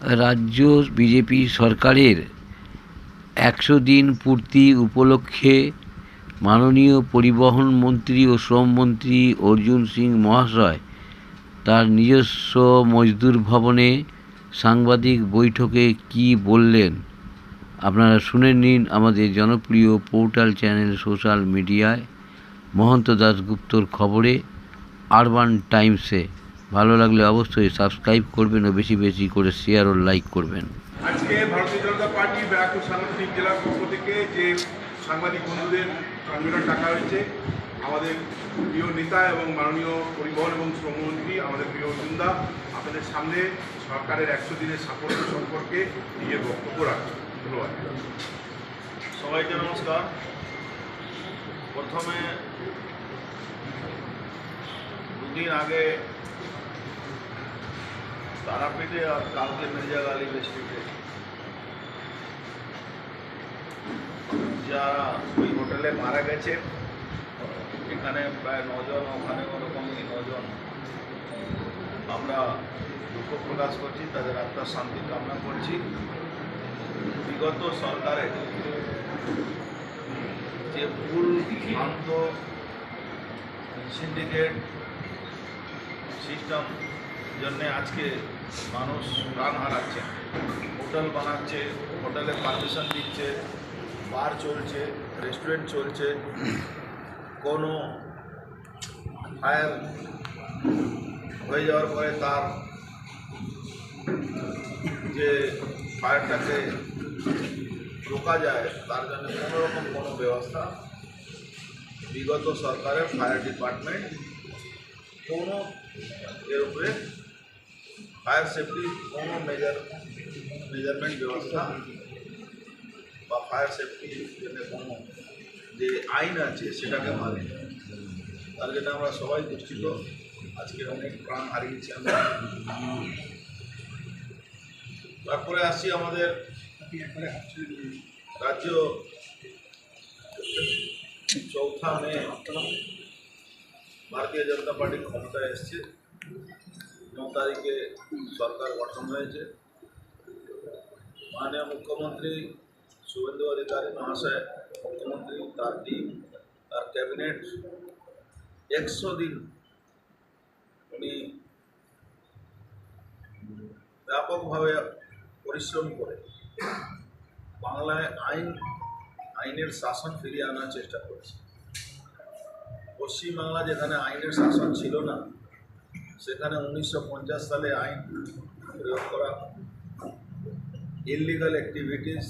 রাজ্য বিজেপি সরকারের 100 দিন পূর্তি উপলক্ষে মাননীয় পরিবহন মন্ত্রী ও শ্রমমন্ত্রী অর্জুন সিং মহাশয় তার নিজস্ব মজদুর ভবনে সাংবাদিক বৈঠকে কী বললেন আপনারা শুনে নিন আমাদের জনপ্রিয় পোর্টাল চ্যানেল সোশ্যাল মিডিয়ায় মহন্ত দাশগুপ্তর খবরে আরবান টাইমসে। ভালো লাগলে অবশ্যই সাবস্ক্রাইব করবেন ও বেশি বেশি করে শেয়ার ও লাইক করবেন। আজকে ভারতীয় জনতা পার্টি ব্যারাকপুর সাংগঠনিক জেলার পক্ষ থেকে যে সাংবাদিক বন্ধুদের সম্মেলন ডাকা হয়েছে, আমাদের প্রিয় নেতা এবং মাননীয় পরিবহন এবং শ্রমমন্ত্রী আমাদের প্রিয় অর্জুনদা আপনাদের সামনে সরকারের 100 দিনের সাফল্য সম্পর্কে নিজের বক্তব্য রাখছেন। ধন্যবাদ। সবাইকে নমস্কার। প্রথমে দুদিন আগে তারাপীঠে আর কালকে মির্জাগালি ডিস্ট্রিক্টে যারা ওই হোটেলে মারা গেছে, এখানে প্রায় 9 জন, ওখানে ওরকমই 9 জন, আমরা দুঃখ প্রকাশ করছি, তাদের আত্মার শান্তি কামনা করছি। বিগত সরকারের যে ভুল ভ্রান্ত সিন্ডিকেট সিস্টেম জন্যে আজকে মানুষ প্রাণ হারাচ্ছে। হোটেল বানাচ্ছে, হোটেলে পারমিশন দিচ্ছে, বার চলছে, রেস্টুরেন্ট চলছে, কোনো ফায়ার হয়ে যাওয়ার পরে তার যে ফায়ারটাকে রোকা যায় তার জন্য কোনোরকম কোনো ব্যবস্থা বিগত সরকারের ফায়ার ডিপার্টমেন্ট কোনো এর উপরে ফায়ার সেফটি কোনো মেজারমেন্ট ব্যবস্থা বা ফায়ার সেফটির জন্য কোনো যে আইন আছে সেটাকে মানে, তার জন্য আমরা সবাই দুঃখিত। আজকে অনেক প্রাণ হারিয়েছি আমরা। তারপরে আসছি আমাদের রাজ্য 4 মে ভারতীয় জনতা পার্টি ক্ষমতায় এসছে। 9 তারিখে সরকার গঠন হয়েছে। মাননীয় মুখ্যমন্ত্রী শুভেন্দু অধিকারী মহাশয়, মুখ্যমন্ত্রী, তার টিম, তার ক্যাবিনেট 100 দিন উনি ব্যাপকভাবে পরিশ্রম করে বাংলায় আইনের শাসন ফিরিয়ে আনার চেষ্টা করেছে। পশ্চিমবাংলা যেখানে আইনের শাসন ছিল না, সেখানে 1950 সালে আইন প্রয়োগ করা, ইললিগাল অ্যাক্টিভিটিস,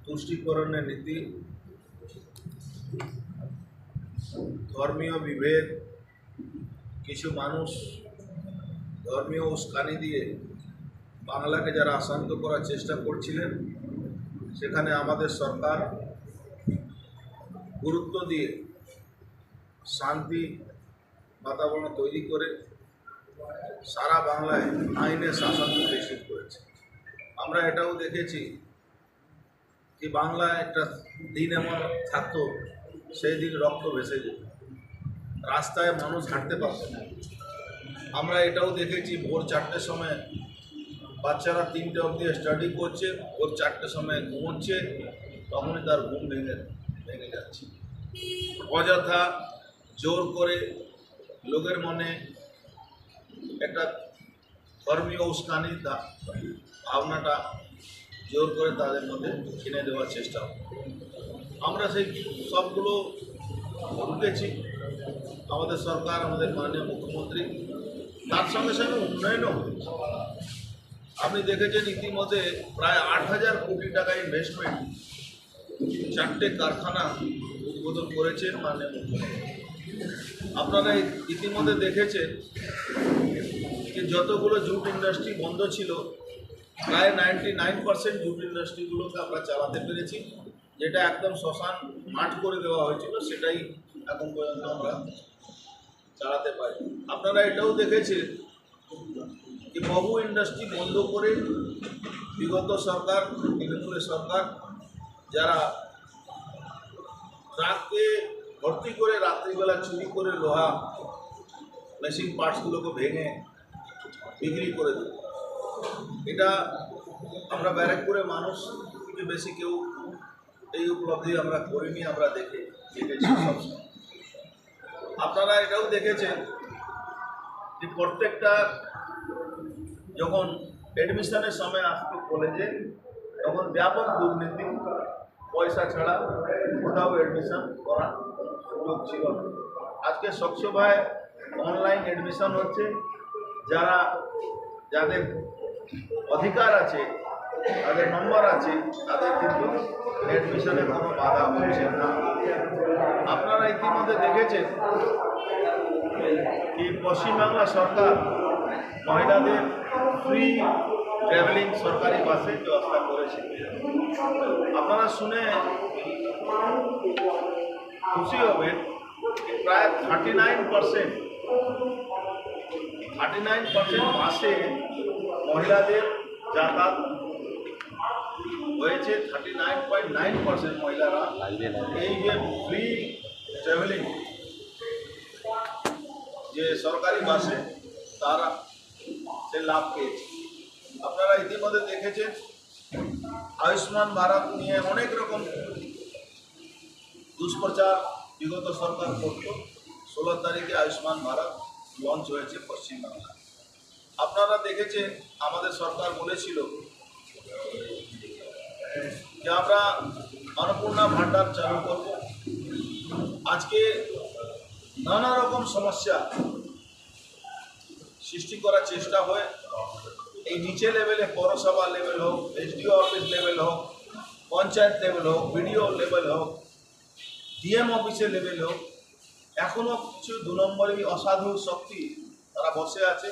তুষ্টিকরণের নীতি, ধর্মীয় বিভেদ, কিছু মানুষ ধর্মীয় উস্কানি দিয়ে বাংলাকে যারা অশান্ত করার চেষ্টা করছিলেন, সেখানে আমাদের সরকার গুরুত্ব দিয়ে শান্তি বাতাবরণ তৈরি করে সারা বাংলায় আইনের শাসন প্রতিষ্ঠিত করেছে। আমরা এটাও দেখেছি কি বাংলায় একটা দিন এমন থাকতো, সেই দিন রক্ত ভেসে যেত, রাস্তায় মানুষ হাঁটতে পারত না। আমরা এটাও দেখেছি ভোর 4টের সময় বাচ্চারা 3টে অবধি স্টাডি করছে, ভোর 4টের সময় ঘুমোচ্ছে, তখনই তার ঘুম ভেঙে যাচ্ছে। অযথা জোর করে লোকের মনে একটা ধর্মীয় উস্কানি ভাবনাটা জোর করে তাদের মধ্যে কিনে দেওয়ার চেষ্টা। আমরা সেই সবগুলো রুখেছি। আমাদের সরকার, আমাদের মাননীয় মুখ্যমন্ত্রী, তার সঙ্গে সঙ্গে উন্নয়নও হয়েছে। আপনি দেখেছেন ইতিমধ্যে প্রায় 8,000 কোটি টাকা ইনভেস্টমেন্ট, 4টে কারখানা উদ্বোধন করেছেন মাননীয় মুখ্যমন্ত্রী। আপনারা ইতিমধ্যে দেখেছেন যে যতগুলো জুট ইন্ডাস্ট্রি বন্ধ ছিল, প্রায় 99% জুট ইন্ডাস্ট্রিগুলোকে আমরা চালাতে পেরেছি। যেটা একদম শ্মশান মাঠ করে দেওয়া হয়েছিল, সেটাই এখন পর্যন্ত আমরা চালাতে পারি। আপনারা এটাও দেখেছেন যে বহু ইন্ডাস্ট্রি বন্ধ করে বিগত সরকার, তৃণমূলের সরকার, যারা ট্রাককে ভর্তি করে রাত্রিবেলা চুরি করে লোহা মেশিন পার্টসগুলোকে ভেঙে বিক্রি করে দিল, এটা আমরা ব্যারাকপুরে মানুষ থেকে বেশি কেউ এই উপলব্ধি আমরা করিনি, আমরা দেখেছি সবসময়। আপনারা এটাও দেখেছেন যে প্রত্যেকটা যখন অ্যাডমিশনের সময় আসতো কলেজে, তখন ব্যাপক দুর্নীতি, পয়সা ছাড়া কোথাও অ্যাডমিশন করার সুযোগ ছিল না। আজকে স্বচ্ছভাবে অনলাইন অ্যাডমিশন হচ্ছে। যাদের অধিকার আছে, তাদের নম্বর আছে, তাদের কিন্তু অ্যাডমিশনে কোনো বাধা হচ্ছে না। আপনারা ইতিমধ্যে দেখেছেন কি পশ্চিমবাংলা সরকার মহিলাদের ফ্রি ট্রাভেলিং সরকারি বাসে ব্যবস্থা করেছে। আপনারা শুনে খুশি হবেন প্রায় 39% বাসে মহিলাদের যাতায়াত হয়েছে। 39.9% মহিলারা এই যে ফ্রি ট্রাভেলিং যে সরকারি বাসে তারা সে লাভ পেয়েছে। আপনারা ইতিমধ্যে দেখেছেন আয়ুষ্মান ভারত নিয়ে অনেক রকম দুষ্প্রচার বিগত সরকার করত। 16 তারিখে আয়ুষ্মান ভারত লঞ্চ হয়েছে পশ্চিমবাংলায়। আপনারা দেখেছেন আমাদের সরকার বলেছিল যে আমরা অন্নপূর্ণা ভাণ্ডার চালু করব। আজকে নানা রকম সমস্যা সৃষ্টি করার চেষ্টা হয়। এই নিচে লেভেলে পৌরসভা লেভেল হোক, এসডিও অফিস লেভেল হোক, পঞ্চায়েত লেভেল হোক, বিডিও লেভেল হোক, ডিএম অফিসের লেভেল হোক, এখনও কিছু 2 নম্বরই অসাধু শক্তি তারা বসে আছে।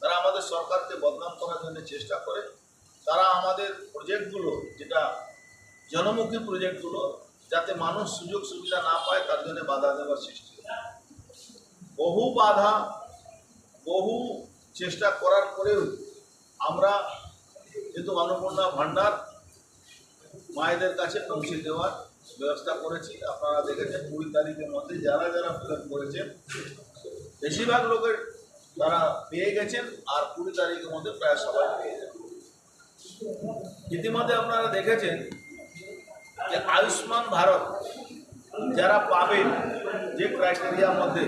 তারা আমাদের সরকারকে বদনাম করার জন্য চেষ্টা করে। তারা আমাদের প্রজেক্টগুলো, যেটা জনমুখী প্রজেক্টগুলো, যাতে মানুষ সুযোগ সুবিধা না পায় তার জন্য বাধা দেওয়ার সৃষ্টি হয়। বহু বাধা, বহু চেষ্টা করার পরেও আমরা কিন্তু অন্নপূর্ণা ভাণ্ডার মায়েদের কাছে পৌঁছে দেওয়ার ব্যবস্থা করেছি। আপনারা দেখেছেন 20 তারিখের মধ্যে যারা ফিল আপ করেছেন বেশিরভাগ লোকের তারা পেয়ে গেছেন, আর 20 তারিখের মধ্যে প্রায় সবাই পেয়ে যাবেন। ইতিমধ্যে আপনারা দেখেছেন যে আয়ুষ্মান ভারত যারা পাবেন যে ক্রাইটেরিয়ার মধ্যে,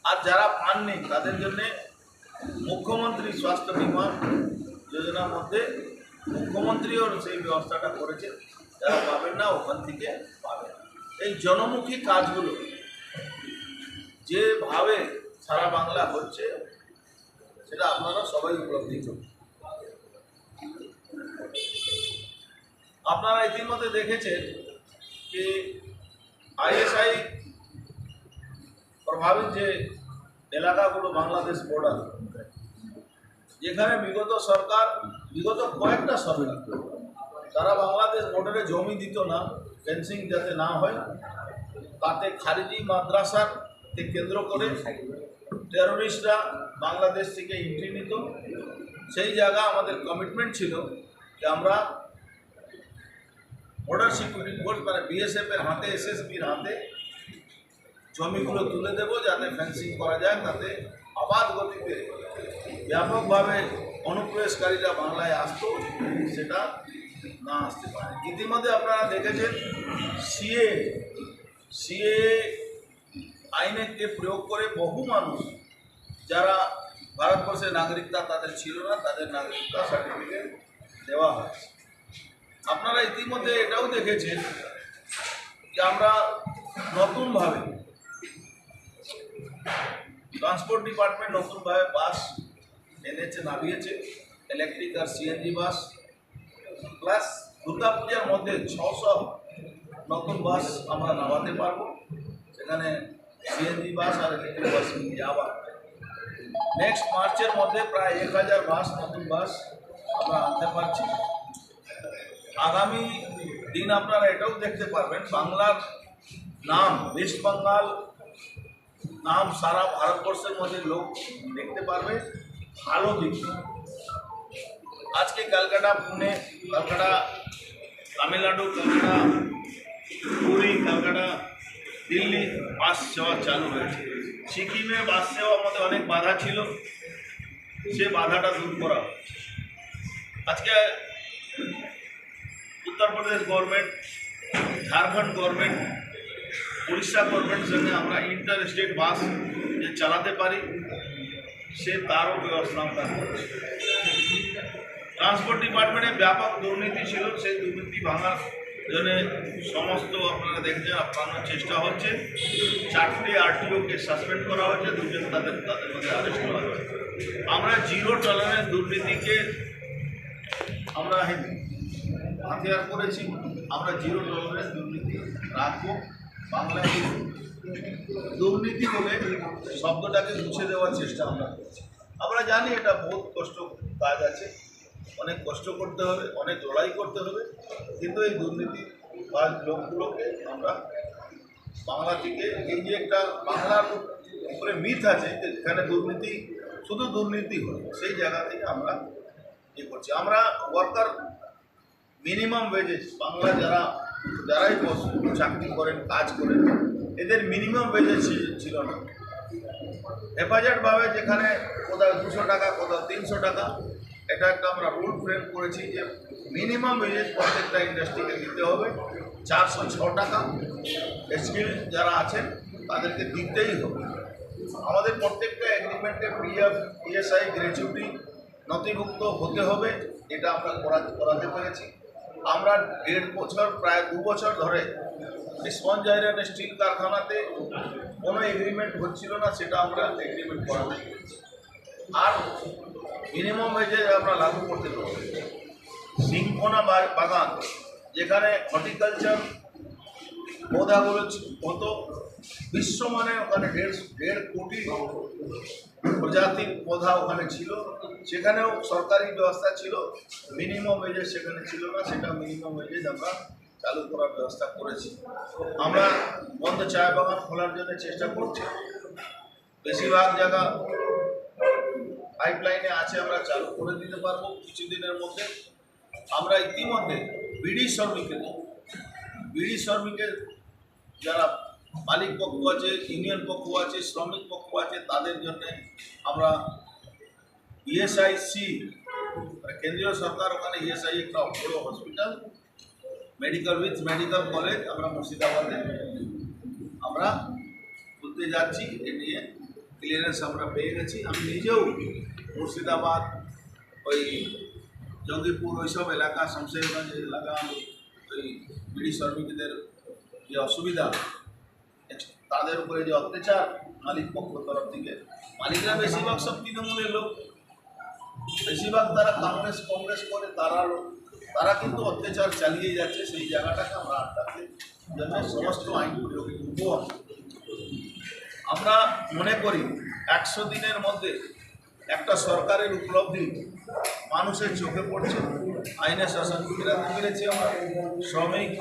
আর যারা পাননি তাদের জন্য মুখ্যমন্ত্রী স্বাস্থ্য বীমা যোজনার মধ্যে মুখ্যমন্ত্রীও সেই ব্যবস্থাটা করেছে। যারা পাবেন না ওখান থেকে পাবেন। এই জনমুখী কাজগুলো যেভাবে সারা বাংলা হচ্ছে সেটা আপনারা সবাই উপলব্ধি করবেন। আপনারা ইতিমধ্যে দেখেছেন যে আইএসআই প্রভাবিত যে এলাকাগুলো বাংলাদেশ বর্ডার, যেখানে বিগত কয়েকটা সরকার তারা বাংলাদেশ বর্ডারে জমি দিত না, ফেন্সিং যাতে না হয়, তাতে খারিজি মাদ্রাসার কেন্দ্র করে টেরোরিস্টরা বাংলাদেশ থেকে এন্ট্রি নিত। সেই জায়গা আমাদের কমিটমেন্ট ছিল যে আমরা বর্ডার সিকিউরিটি ফোর্স মানে বিএসএফের হাতে, এসএসবির হাতে জমিগুলো তুলে দেব, যাতে ফেন্সিং করা যায়, তাতে অবাধ গতিতে ব্যাপকভাবে অনুপ্রবেশকারীরা বাংলায় আসতো সেটা না আসতে পারে। ইতিমধ্যে আপনারা দেখেছেন সিএ আইনকে প্রয়োগ করে বহু মানুষ যারা ভারতবর্ষের নাগরিকতা তাদের ছিল না, তাদের নাগরিকতা সার্টিফিকেট দেওয়া হয়েছে। আপনারা ইতিমধ্যে এটাও দেখেছেন যে আমরা নতুনভাবে ট্রান্সপোর্ট ডিপার্টমেন্ট নতুনভাবে বাস এনেছে, নামিয়েছে, ইলেকট্রিক আর সিএনজি বাস, প্লাস দুর্গাপূজার মধ্যে 600 নতুন বাস আমরা নামাতে পারবো। সেখানে সিএনজি বাস আর ইলেকট্রিক বাস যাওয়া। নেক্সট মার্চের মধ্যে প্রায় 1000 বাস, নতুন বাস আমরা আনতে পারছি। আগামী দিন আপনারা এটাও দেখতে পারবেন বাংলার নাম, ওয়েস্ট বেঙ্গল নাম সারা ভারতবর্ষের মধ্যে লোক দেখতে পারবে। ভালো দিক আজকে ক্যালকাটা, পুনে, ক্যালকাটা তামিলনাড়ু, ক্যালকাটা পুরী, ক্যালকাটা দিল্লি বাস সেবা চালু হয়েছে। সিকিমে বাস সেবার মধ্যে অনেক বাধা ছিল, সে বাধাটা দূর করা হচ্ছে। আজকে উত্তরপ্রদেশ গভর্নমেন্ট, ঝাড়খণ্ড গভর্নমেন্ট, উড়িষ্যা গভর্নমেন্টের সঙ্গে আমরা ইন্টার স্টেট বাস যে চালাতে পারি সে তারও ব্যবস্থা আমরা করছি। ট্রান্সপোর্ট ডিপার্টমেন্টে ব্যাপক দুর্নীতি ছিল, সেই দুর্নীতি ভাঙার জন্য সমস্ত আপনারা দেখছেন আপনার চেষ্টা হচ্ছে। 4টে আরটিওকে সাসপেন্ড করা হয়েছে, 2জন তাদের মধ্যে অ্যারেস্ট করা হয়েছে। আমরা জিরো টলারেন্স দুর্নীতিকে আমরা হাতিয়ার করেছি। আমরা জিরো টলারেন্স দুর্নীতি রাখবো। বাংলায় দুর্নীতি বলে শব্দটাকে মুছে দেওয়ার চেষ্টা আমরা করছি। আমরা জানি এটা বহুত কষ্ট কাজ আছে, অনেক কষ্ট করতে হবে, অনেক লড়াই করতে হবে, কিন্তু এই দুর্নীতি বা লোকগুলোকে আমরা বাংলা থেকে, এই যে একটা বাংলার উপরে মিথ আছে যে এখানে দুর্নীতি শুধু দুর্নীতি হয়, সেই জায়গা থেকে আমরা করছি। আমরা ওয়ার্কার মিনিমাম ওয়েজেস, বাংলা যারাই চাকরি করেন, কাজ করেন, এদের মিনিমাম ওয়েজেস ছিল না। হেফাজতভাবে যেখানে কোথাও 200 টাকা, কোথাও 300 টাকা, এটা একটা আমরা রুল ফ্রেম করেছি যে মিনিমাম ওয়েজেস প্রত্যেকটা ইন্ডাস্ট্রিকে দিতে হবে 406 টাকা। স্কিল যারা আছেন তাদেরকে দিতেই হবে। আমাদের প্রত্যেকটা এগ্রিমেন্টে পিএফ, পিএসআই, গ্র্যাচুইটি নথিভুক্ত হতে হবে, এটা আমরা করাতে পেরেছি। আমরা 1.5 বছর, প্রায় 2 বছর ধরে স্পঞ্জ আয়রন স্টিল কারখানাতে কোনো এগ্রিমেন্ট হচ্ছিল না, সেটা আমরা এগ্রিমেন্ট করাতে পেরেছি। আর মিনিমাম ওয়েজে আমরা লাগু করতে পারবো। সিংকোনা বাগান, যেখানে হর্টিকালচার পৌধাগুলো হতো, বিশ্বমানের ওখানে 1.5 কোটি প্রজাতির পৌধা ওখানে ছিল, সেখানেও সরকারি ব্যবস্থা ছিল, মিনিমাম ওয়েজেস সেখানে ছিল না, সেটা মিনিমাম ওয়েজেস আমরা চালু করার ব্যবস্থা করেছি। আমরা বন্ধ চা বাগান খোলার জন্য চেষ্টা করছি। বেশিরভাগ জায়গা পাইপলাইনে আছে, আমরা চালু করে দিতে পারবো কিছুদিনের মধ্যে। আমরা ইতিমধ্যে বিড়ি শ্রমিকের যারা মালিক পক্ষ আছে, ইউনিয়ন পক্ষ আছে, শ্রমিক পক্ষ আছে, তাদের জন্য আমরা ইএসআইসি, কেন্দ্রীয় সরকার ওখানে ইএসআই একটা বড় হসপিটাল, মেডিকেল কলেজ আমরা মুর্শিদাবাদে আমরা খুলতে যাচ্ছি। এ নিয়ে ক্লিয়ারেন্স আমরা পেয়ে গেছি। আমি নিজেও মুর্শিদাবাদ, ওই জঙ্গিপুর, ওইসব এলাকা, শমশেরগঞ্জ এলাকা, ওই বিড়ি শ্রমিকদের যে অসুবিধা, তাদের উপরে যে অত্যাচার মালিক পক্ষ তরফ থেকে, মালিকরা বেশিরভাগ সব তৃণমূলের লোক, বেশিরভাগ তারা কংগ্রেস করে, তারা কিন্তু অত্যাচার চালিয়ে যাচ্ছে। সেই জায়গাটাকে আমরা আটকাতে জন্য সমস্ত আইন প্রয়োগ করব। আমরা মনে করি 100 দিনের মধ্যে একটা সরকারের উপলব্ধি মানুষের চোখে পড়ছে, আইনের শাসন ফেরাতে পেরেছি আমরা। শ্রমিক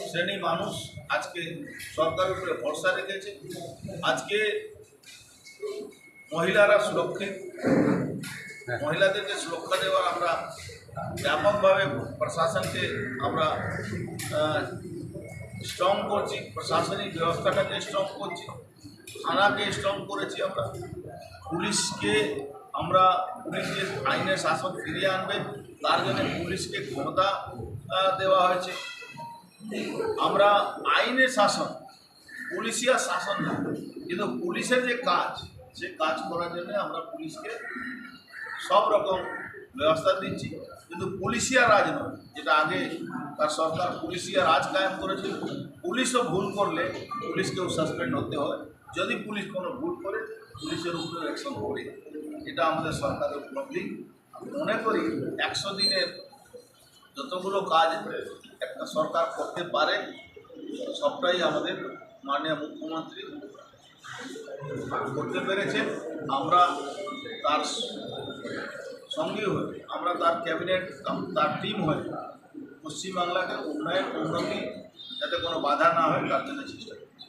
শ্রেণী মানুষ আজকে সরকারের উপরে ভরসা রেখেছে। আজকে মহিলারা সুরক্ষিত, মহিলাদেরকে সুরক্ষা দেওয়ার আমরা ব্যাপকভাবে প্রশাসনকে আমরা স্ট্রং করছি, প্রশাসনিক ব্যবস্থাটাকে স্ট্রং করছি, থানাকে স্ট্রং করেছি আমরা, পুলিশকে আইনের শাসন ফিরিয়ে আনবে তার জন্য পুলিশকে ক্ষমতা দেওয়া হয়েছে। আমরা আইনের শাসন, পুলিশিয়া শাসন না, কিন্তু পুলিশের যে কাজ, সে কাজ করার জন্য আমরা পুলিশকে সব রকম ব্যবস্থা দিচ্ছি। কিন্তু পুলিশিয়া রাজ নয়, যেটা আগে তার সরকার পুলিশিয়া রাজ কায়েম করেছিল। পুলিশও ভুল করলে পুলিশকেও সাসপেন্ড হতে হয়, যদি পুলিশ কোনো ভুল করে পুলিশের উপরে অ্যাকশন করে। এটা আমাদের সরকারের উপলব্ধি। আমি মনে করি 100 দিনের যতগুলো কাজ একটা সরকার করতে পারে, সবটাই আমাদের মাননীয় মুখ্যমন্ত্রী করতে পেরেছে। আমরা তার সঙ্গী হয়ে, আমরা তার ক্যাবিনেট, তার টিম হয়ে পশ্চিমবাংলাকে উন্নতি যাতে কোনো বাধা না হয় তার জন্য চেষ্টা করছি।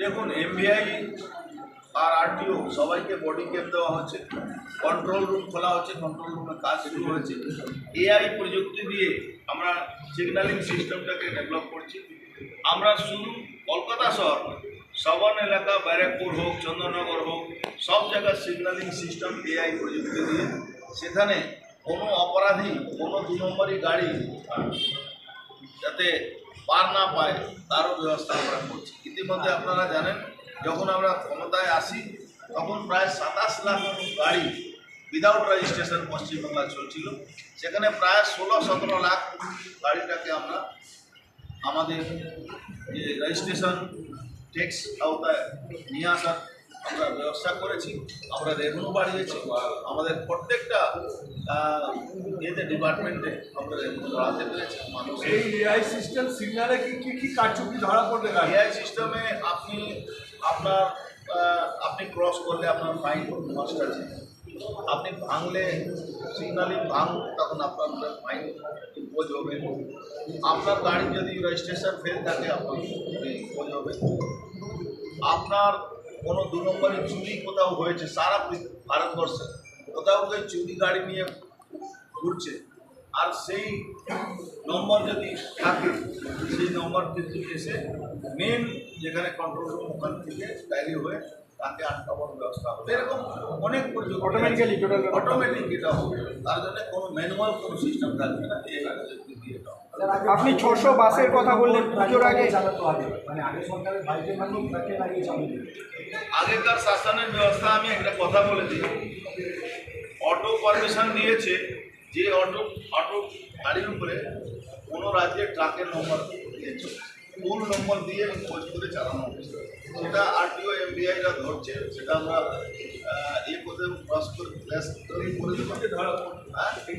দেখুন, এমভিআই আর আরটিও সবাইকে বডি ক্যাপ দেওয়া হচ্ছে, কন্ট্রোল রুম খোলা হচ্ছে, কন্ট্রোল রুমে কাজ শুরু হয়েছে। এআই প্রযুক্তি দিয়ে আমরা সিগন্যালিং সিস্টেমটাকে ডেভেলপ করছি। আমরা শুধু কলকাতা শহর, সাবান এলাকা, ব্যারাকপুর হোক, চন্দননগর হোক, সব জায়গায় সিগন্যালিং সিস্টেম এআই প্রযুক্তি দিয়ে সেখানে কোনো অপরাধী, কোনো 2 নম্বরই গাড়ি যাতে পার না পায় তারও ব্যবস্থা আমরা করছি। ইতিমধ্যে আপনারা জানেন, যখন আমরা ক্ষমতায় আসি তখন প্রায় 27 লাখ গাড়ি উইদাউট রেজিস্ট্রেশন পশ্চিমবাংলায় চলছিল। সেখানে প্রায় 16-17 লাখ গাড়িটাকে আমরা আমাদের যে রেজিস্ট্রেশন ট্যাক্স আওতায় নিয়ে আসার আমরা ব্যবস্থা করেছি। আমরা রেভিনিউ বাড়িয়েছি, আমাদের প্রত্যেকটা ডিপার্টমেন্টে আমরা রেভিনিউ বাড়াতে পেরেছি। মানুষ এই এআই সিস্টেম সিগন্যালে কি কারচুপি ধরা পড়বে? এআই সিস্টেমে আপনি ক্রস করলে আপনার ফাইন মাস্ট আছে, আপনি ভাঙলে সিগন্যালিং তখন আপনার ফাইন ইম্পোজ হবে, আপনার গাড়ি যদি রেজিস্ট্রেশন ফেল থাকে আপনার ইম্পোজ হবে, আপনার কোনো 2 নম্বরের চুরি কোথাও হয়েছে সারা ভারতবর্ষে, কোথাও কেউ চুরি গাড়ি নিয়ে ঘুরছে আর সেই নম্বর যদি থাকে সেই নম্বর কিন্তু এসে মেন যেখানে কন্ট্রোল রুম ওখান থেকে ডায়েরি হয়ে তাকে আটকাবার ব্যবস্থা হবে। এরকম অনেক অটোমেটিক এটা হবে, তার জন্য কোনো ম্যানুয়াল কোনো সিস্টেম থাকবে না। এই প্রযুক্তি দিয়ে এটা হবে। আপনি 600 বাসের কথা বললেন, পুজোর আগে চালাতে হবে, মানে আগে সরকারের বাইকের মাধ্যমে ট্রাকে লাগিয়ে চালাতে হবে। আগেকার শাসনের ব্যবস্থা আমি একটা কথা বলে দিই, অটো পারমিশন দিয়েছে যে অটো গাড়ির উপরে কোনো রাজ্যের ট্রাকের নম্বর দিয়েছে, ফুল নম্বর দিয়ে খোঁজ করে চালানো হচ্ছে, সেটা আরটিও এমবিআইরা ধরছে, সেটা আমরা করতে ক্রস করে ধরা এই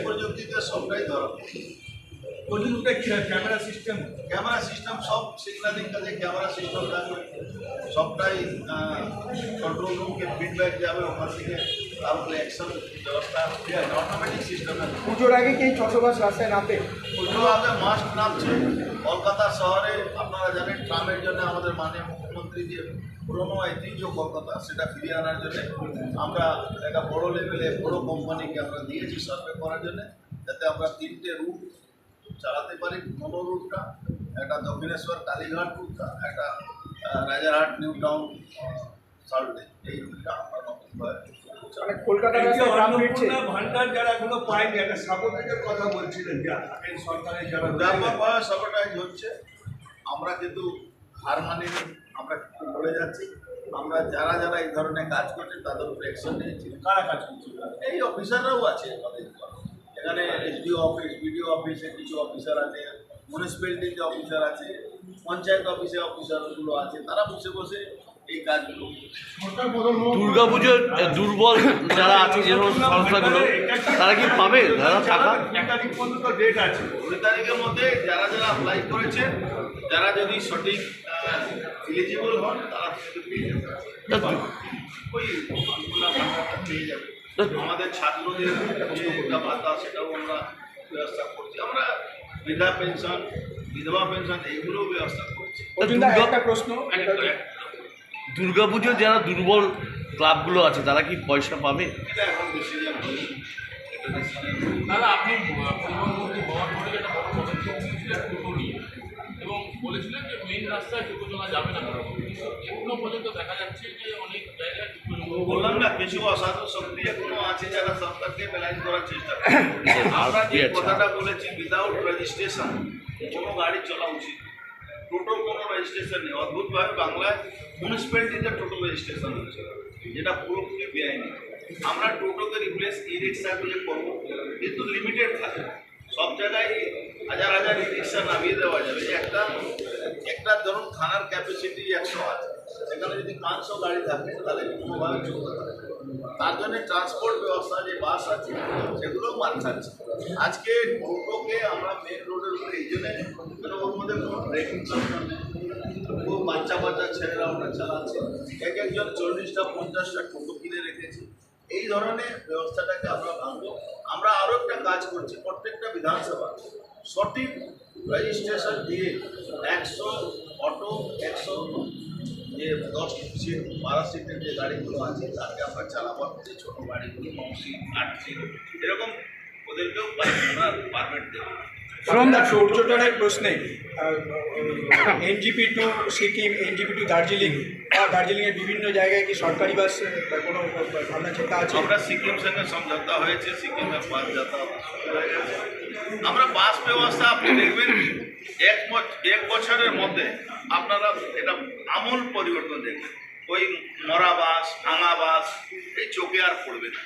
প্রযুক্তিতে সবটাই ধরা প্রযুক্তিটা কি হয়? ক্যামেরা সিস্টেম সব সিগন্যালিং কাজে ক্যামেরা সিস্টেম থাকবে, সবটাই কন্ট্রোল রুমকে ফিডব্যাক যাবে, ওখান থেকে তারপরে অ্যাকশন ব্যবস্থা অটোমেটিক সিস্টেম আছে। পুজোর আগে কি 600 বাস রাস্তায় নামবে? পুজোর আগে মাস্ট নামছে। কলকাতা শহরে আপনারা জানেন ট্রামের জন্য আমাদের মাননীয় মুখ্যমন্ত্রী যে পুরনো ঐতিহ্য কলকাতা সেটা ফিরিয়ে আনার জন্য আমরা একটা বড় লেভেলে বড় কোম্পানিকে আমরা দিয়েছি সার্ভে করার জন্য, যাতে আমরা 3টে রুট চালাতে পারি। মনো রুটটা, একটা দক্ষিণেশ্বর কালীঘাট রুটটা, একটা রাজারহাট নিউ টাউন সাল্টে, এই রুটটা আমরা মানে কলকাতার রাস্তায় ট্রাম ফিরছে। ভান্ডার যারা এখনো পায়নি, একটা সাপোর্টের কথা বলছিলেন যে আগের সরকারের যারা সাপোর্টাইজ হচ্ছে। আমরা কিন্তু হার মানিনি, আমরা বলে যাচ্ছি, আমরা যারা যারা এই ধরনের কাজ করছে তাদের উপরে অ্যাকশন নিয়েছি। কারা কাজ করছে? এই অফিসাররাও আছে আমাদের এখানে, এসডিও অফিস, বিডিও অফিসে কিছু অফিসার আছে, মিউনিসিপ্যালিটিতে অফিসার আছে, পঞ্চায়েত অফিসে অফিসারগুলো আছে, তারা বসে বসে এই কাজগুলো। দুর্গাপুজোর দুর্বল যারা আছে যে সমস্ত সংস্থাগুলো, তারা কি পাবে দাদা টাকা? 1 তারিখ পর্যন্ত ডেট আছে। 2 তারিখের মধ্যে যারা যারা অ্যাপ্লাই করেছে, যারা যদি সঠিক এলিজিবল হন তারা পেয়ে যাবে, ওই ভান্ডারটা পেয়ে যাবে। আমাদের ছাত্রদের যে ভাতা সেটাও আমরা ব্যবস্থা করছি, আমরা বৃদ্ধা পেনশন, বিধবা পেনশন এইগুলোও ব্যবস্থা করছি। একটা প্রশ্ন, দুর্গাপুজোর যারা দুর্বল ক্লাবগুলো আছে তারা কি পয়সা পাবে? এটা এখন ডিসিশন হয়নি, এটা ডিসিশন দাদা আপনি পরিবহনমন্ত্রী হওয়ার পরে যেটা বড় পদক্ষেপ নিয়েছিলেন টোটো নিয়ে, এবং বলেছিলেন যে মেইন রাস্তায় টোটো চলা যাবে না। এখনো পর্যন্ত দেখা যাচ্ছে যে অনেক জায়গায় বললাম না, কিছু অসাধু শক্তি এখনো আছে যারা সরকারকে ব্যালেন্স করার চেষ্টা করে। আমরা যে কথাটা বলেছি, উইদাউট রেজিস্ট্রেশন কোনো গাড়ি চলা উচিত, টোটো কোনো রেজিস্ট্রেশন নেই। অদ্ভুতভাবে বাংলায় মিউনিসিপ্যালিটিতে টোটো রেজিস্ট্রেশন হচ্ছে, যেটা পুরোপুরি বেআইনি। আমরা টোটোকে রিপ্লেস ই রিক্সা দিয়ে করবো, কিন্তু লিমিটেড থাকে। সব জায়গায় হাজার হাজার ই রিক্সা নামিয়ে দেওয়া যাবে। একটা ধরুন থানার ক্যাপাসিটি 100 আছে, সেখানে যদি 500 গাড়ি থাকে তাহলে কোনোভাবে চলতে পারে। তার জন্য ট্রান্সপোর্ট ব্যবস্থা যে বাস আছে সেগুলোও মার খাচ্ছে। আজকে টোটোকে আমরা মেন রোডের উপরে এই জন্য, ওর মধ্যে কোনো ব্রেকিং সিস্টেম নেই, খুব বাচ্চা ছেলেরা ওটা চালাচ্ছে, একজন 40টা 50টা টোটো কিনে রেখেছি। এই ধরনের ব্যবস্থাটাকে আমরা ভাঙবো। আমরা আরও একটা কাজ করছি, প্রত্যেকটা বিধানসভা সঠিক রেজিস্ট্রেশন দিয়ে 100 অটো, 100 যে 10 সিট 12 সিটের যে গাড়িগুলো আছে তাকে আমরা চালাবার যে ছোটো গাড়িগুলো 9 সিট 8 সিট এরকম ওদেরকেও পারমিট দেবো। পর্যটনের প্রশ্নে NJP to Sikkim, NJP to Darjeeling বা দার্জিলিংয়ের বিভিন্ন জায়গায় কি সরকারি বাস কোনো ভাবনা চিন্তা আছে? আমরা সিকিম সঙ্গে সমঝোতা হয়েছে, সিকিমের বাস যাতায়াত হয়ে গেছে। আমরা বাস ব্যবস্থা আপনি দেখবেন এক বছরের মধ্যে আপনারা এটা আমূল পরিবর্তন দেখবেন। ওই মরা বাস, ভাঙা বাস এই চোখে আর পড়বে না।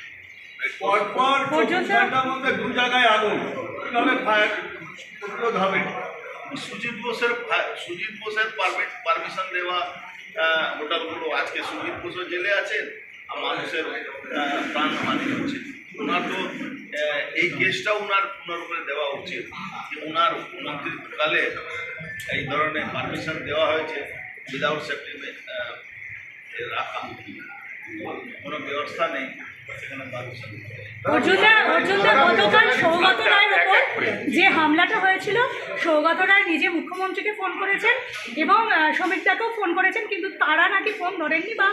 পরপর 24 ঘন্টার মধ্যে 2 জায়গায় আগুন, কিভাবে ফায়ার প্রতিরোধ হবে? সুজিত বোসের পারমিশন দেওয়া হোটেলগুলো, আজকে সুজিত বোসও জেলে আছেন আর মানুষের প্রাণহানি হচ্ছে। ওনার তো এই কেসটা ওনার উপরে দেওয়া উচিত যে ওনার মন্ত্রিত্বকালে এই ধরনের পারমিশন দেওয়া হয়েছে উইদাউট সেফটি রাখা, কোনো ব্যবস্থা নেই সেখানে পারমিশন। অর্জুনদা গতকাল সৌগত রায়ের ওপর যে হামলাটা হয়েছিল, সৌগত রায় নিজে মুখ্যমন্ত্রীকে ফোন করেছেন এবং সমীরদাকেও ফোন করেছেন, কিন্তু তারা নাকি ফোন ধরেননি বা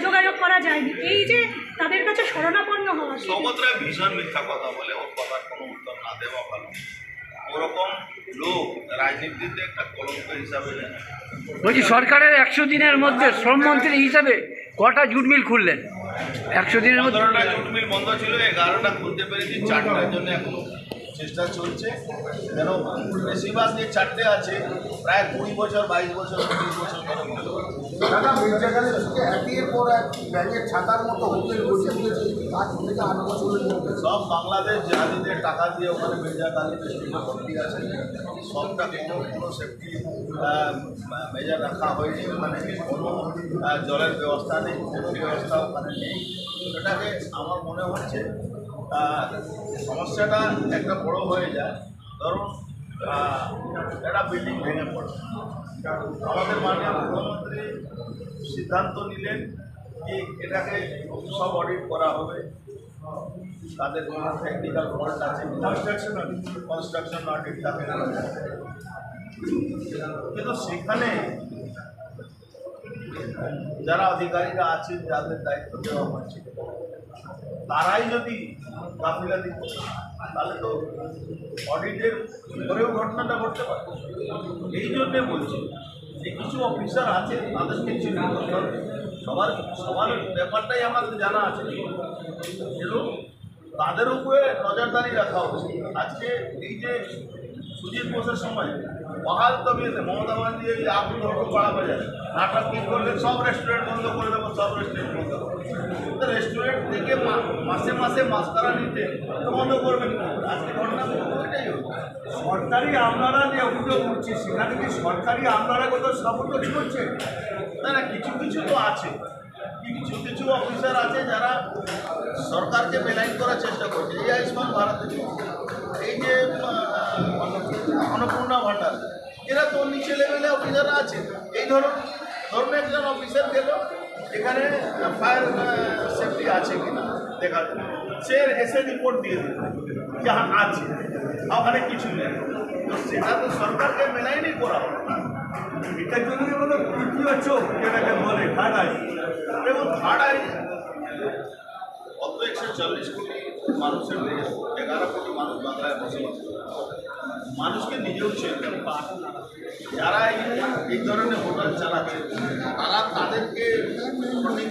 যোগাযোগ করা যায়নি। এই যে তাদের কাছে শরণাপন্ন হওয়া, সৌগত রায় ভীষণ মিথ্যা কথা বলে, ওর কথার কোনো উত্তর না দেওয়া ভালো। ওরকম লোক রাজনীতিতে একটা কলঙ্ক হিসাবে নেয়। বলছি সরকারের 100 দিনের মধ্যে শ্রমমন্ত্রী হিসাবে কটা জুট মিল খুললেন? 100 দিনের মধ্যে 15টা জুট মিল বন্ধ ছিল, 11টা খুলতে পেরেছি, 4টার জন্য এখন চেষ্টা চলছে। কেন বেশিরভাগ যে 4টে আছে প্রায় 20 বছর, 22 বছর, 30 বছর ধরে বন্ধ। দাদা মির্জাখানের থেকে একের পর এক ব্যাঙের ছাতার মতো হোটেল বসে দিয়েছে 8 থেকে 8 বছরের মধ্যে। সব বাংলাদেশ জাহাজিদের টাকা দিয়ে ওখানে মির্জা কালী ডিস্ট্রিক্টে ভর্তি আছে, সবটা কোনো সেফটি মেজার রাখা হয়নি। ওখানে কোনো জলের ব্যবস্থা নেই, কোনো ব্যবস্থা ওখানে নেই। এটাকে আমার মনে হচ্ছে সমস্যাটা একটা বড় হয়ে যায়। ধরুন একটা বিল্ডিং ভেঙে পড়ে, আমাদের মাননীয় মুখ্যমন্ত্রী সিদ্ধান্ত নিলেন যে এটাকে সব অডিট করা হবে, তাদের কোনো টেকনিক্যাল ফল্ট আছে, কনস্ট্রাকশন অডিট তাকে করা যায়। কিন্তু সেখানে যারা অধিকারীরা আছেন, যাদের দায়িত্ব দেওয়া হচ্ছে, তারাই যদি গাফিলাতি করে তাহলে তো অডিটের পরেও ঘটনাটা ঘটতে পারে। এই জন্যে বলছি যে কিছু অফিসার আছে, তাদেরকে চিহ্নিত করতে হবে। সবার ব্যাপারটাই আমাদের জানা আছে, কিন্তু তাদের উপরে নজরদারি রাখা উচিত। আজকে এই যে সুজিত বোসের সময় বহাল তবিয়তে মমতা ব্যানার্জি এই আগুন ধরো পাড়া বাজার নাটক কি করলেন, সব রেস্টুরেন্ট বন্ধ করে দেবো, সব রেস্টুরেন্ট বন্ধ করবো। রেস্টুরেন্ট থেকে মাসে মাসে মাস্কারা নিতে বন্ধ করবেন। আজকে ঘটনা এটাই হচ্ছে। সরকারি আমলারা যে অভিযোগ করছে, সেখানে কি সরকারি আমলারা কোথাও সাপোর্ট করছে? না, কিছু কিছু তো আছে, কিছু কিছু অফিসার আছে যারা সরকারকে বেলাইন করার চেষ্টা করছে। এই আয়ুষ্মান ভারত, এই যে অন্নপূর্ণা ভান্ডার, এরা তো নিচে লেভেলে অফিসাররা আছে। এই ধরুন একজন অফিসার গেল এখানে ফায়ার সেফটি আছে কিনা দেখা যায়, সে এসে রিপোর্ট দিয়ে দিল যে আছে, ওখানে কিছু নেই। তো সেটা তো সরকারকে বেলাইনই করা হবে। এটার জন্য হলো তৃতীয় চোখ যেটাকে বলে থার্ড আই। এবং থার্ড আই অত 140 কোটি মানুষের দেশ, 11 কোটি মানুষ বাংলায় বসবাস করে। মানুষকে নিজেও চেনে, যারা এই ধরনের হোটেল চালাচ্ছে তাদেরকে সঠিক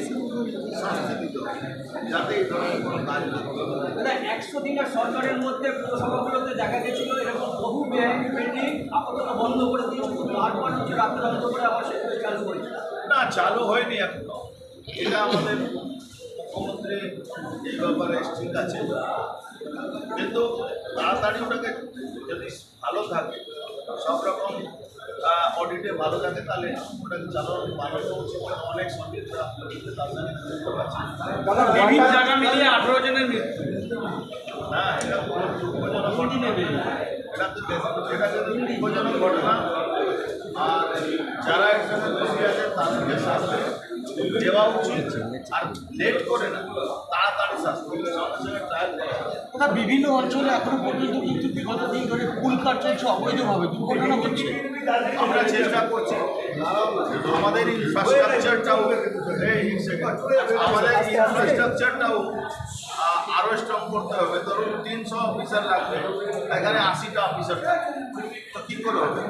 শাস্তি দিতে হবে, যাতে এই ধরনের কোনো কাজ না করে। 100 দিনের সরকারের মধ্যে পুরসভাগুলোতে দেখা গেছিল এরকম বহু বিল্ডিং আপাতত বন্ধ করে দিয়েছিল, তারপর হচ্ছে রাত্রে বন্ধ করে আবার সেগুলো চালু করেছে। না, চালু হয়নি এখনো। এটা আমাদের মুখ্যমন্ত্রী এই ব্যাপারে ঠিক আছে, কিন্তু তাড়াতাড়ি ওটাকে যদি ভালো থাকে, সব রকম অডিটে ভালো থাকে, তাহলে ওটাকে চালানো মানুষও উচিত। অনেক সঙ্গীতরা তাড়াতাড়ি বুঝতে পারছে। বিভিন্ন জায়গা মিলিয়ে 18 জনের মৃত্যু। হ্যাঁ, এটা খুব দুঃখজনক ঘটনা। এটা কিন্তু দুঃখজনক ঘটনা। আর যারা এর সঙ্গে দোষী আছে তাদেরকে শাস্তি দেওয়া উচিত, আর লেট করে না, তাড়াতাড়ি শাস্তি সঙ্গে সঙ্গে ট্রায়াল করা উচিত। বিভিন্ন অঞ্চলে এখনো পর্যন্ত কিন্তু বিগত দিন ধরে পুল কাট চলছে অবৈধভাবে, দুর্ঘটনা হচ্ছে। আমরা চেষ্টা করছি আমাদের ইনফ্রাস্ট্রাকচারটাও আরও স্ট্রং করতে হবে। ধরুন 300 অফিসার লাগবে, এখানে 80টা অফিসার থাকবে, তো কী করে হবে?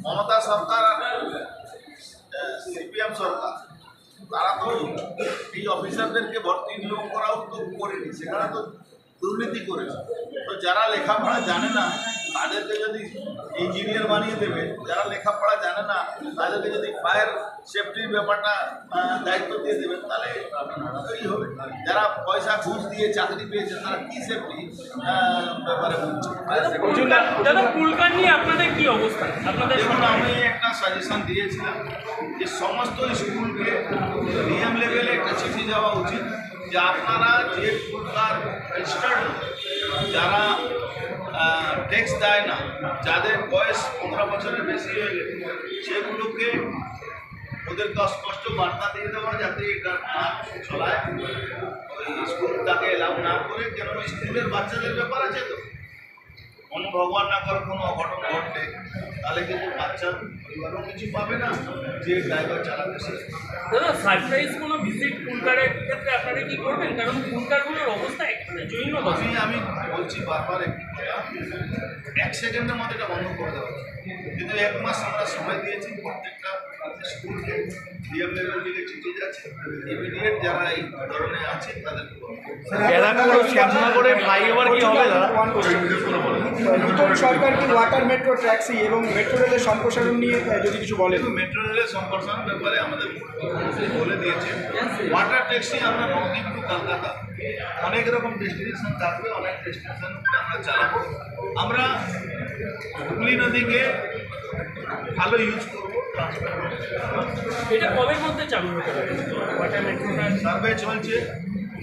মমতা সরকার সিপিএম সরকার তারা তো এই অফিসারদেরকে ভর্তি নিয়োগ করাও তো করেনি, সেখানে তো দুর্নীতি করেছে। তো যারা লেখাপড়া জানে না তাদেরকে যদি ইঞ্জিনিয়ার বানিয়ে দেবে, যারা লেখাপড়া জানে না তাদেরকে যদি ফায়ার সেফটির ব্যাপারটা দায়িত্ব দিয়ে দেবেন, তাহলে এই হবে। যারা পয়সা ঘুষ দিয়ে চাকরি পেয়েছে তারা কি সেফটি ব্যাপারে বলছে। দাদা পুলকার নিয়ে আপনাদের কি অবস্থা? দেখুন, আমি একটা সাজেশন দিয়েছিলাম যে সমস্ত স্কুলকে ডিএম লেভেলে একটা চিঠি যাওয়া উচিত যে আপনারা যে পুলকার রেজিস্টার্ড যারা ট্যাক্স দেয় না, যাদের বয়স 15 বছরের বেশি হয়ে গেছে, সেগুলোকে ওদেরকে স্পষ্ট বার্তা দিয়ে দেওয়া যাতে এটা না চলায়, ওই স্কুল তাকে এলাও না করে। কেন স্কুলের বাচ্চাদের ব্যাপার আছে, তো কোনো ভগবান না করে কোনো অঘটন ঘটলে তাহলে কিন্তু বাচ্চা পরিবারও কিছু পাবে না, যে ড্রাইভার চালাতে শেষ। দাদা সারপ্রাইজ কোনো ভিজিট পুলকারের ক্ষেত্রে আপনারা কি করবেন? কারণ পুলকারগুলোর অবস্থা একেবারে জৈন্য। আমি বলছি বারবার একটি কথা, 1 সেকেন্ডের মধ্যে এটা বন্ধ করে দেওয়া উচিত। কিন্তু 1 মাস আমরা সময় দিয়েছি প্রত্যেকটা স্কুলকে, ডিএম লেভেল থেকে চিঠি যাচ্ছে, ইমিডিয়েট যারা এই ধরনের আছে তাদেরকে নতুন সরকার কি ওয়াটার মেট্রো ট্যাক্সি এবং মেট্রো রেলের সম্প্রসারণ নিয়ে যদি কিছু বলেন? মেট্রো রেলের সম্প্রসারণ ব্যাপারে আমাদের মুখ্যমন্ত্রী বলে দিয়েছে। ওয়াটার ট্যাক্সি আমরা নদীপ টু কলকাতা অনেক রকম ডেস্টিনেশন থাকবে, অনেক ডেস্টিনেশন আমরা চালাবো। আমরা হুগলি নদীকে ভালো ইউজ করবো। এটা কবের মধ্যে চালু হতে পারে ওয়াটার মেট্রোটা? সার্ভে চলছে,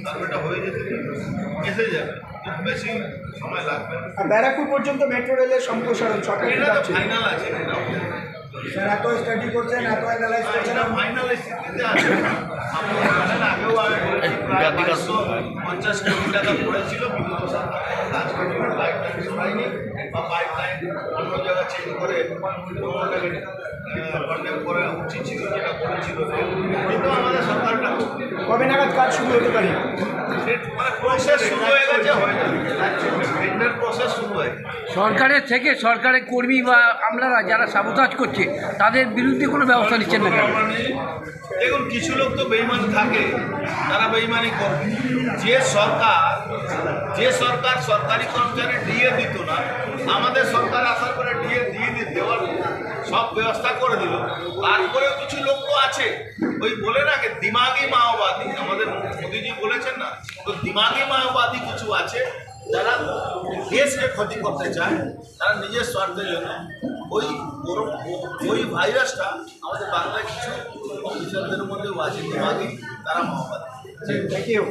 সার্ভেটা হয়ে যেতে এসে যাবে, খুব বেশি সময় লাগবে না। ব্যারাকপুর পর্যন্ত মেট্রো রেলের সম্প্রসারণ সরকার এটা তো ফাইনাল আছে, স্যার এত স্টাডি করছেন, এত অ্যানালাইজ করছেন, এটা ফাইনাল স্থিতিতে আছে। আপনারা জানেন আগেও আমি বলেছি প্রায় 550 কোটি টাকা পড়েছিল বিগত সরকার, লাস্ট লাইট হয়নি বা পাইপ লাইন অন্য জায়গায় চেঞ্জ করে ওটাকে কন্ডেম করা উচিত ছিল, যেটা করেছিল। কিন্তু আমাদের সরকারটা কবে নাগাদ কাজ শুরু হতে পারে? মানে প্রসেস শুরু হয়ে গেছে, হয়ে যাবে, টেন্ডার প্রসেস শুরু হয়ে গেছে। সরকারের থেকে সরকারের কর্মী বা আমলারা যারা সাবোতাজ করছে তাদের বিরুদ্ধে কোনো ব্যবস্থা নিচ্ছেন না কেন? দেখুন, কিছু লোক তো বেইমান থাকে, তারা বেইমানি করবে। যে সরকার সরকারি কর্মচারী ডিএ দিত না, আমাদের সরকার আসার পরে ডিএ দিয়ে দেওয়ার সব ব্যবস্থা করে দিল। তারপরেও কিছু লোক তো আছে, ওই বলে না কি দিমাগি মাওবাদী, আমাদের মোদীজি বলেছেন না, তো দিমাগি মাওবাদী কিছু আছে যারা দেশকে ক্ষতি করতে চায়, তারা নিজের স্বার্থের জন্য ওই ভাইরাসটা আমাদের বাংলায় কিছু অফিসারদের মধ্যেও আছে দিমাগি, তারা মাওবাদী। Thank you.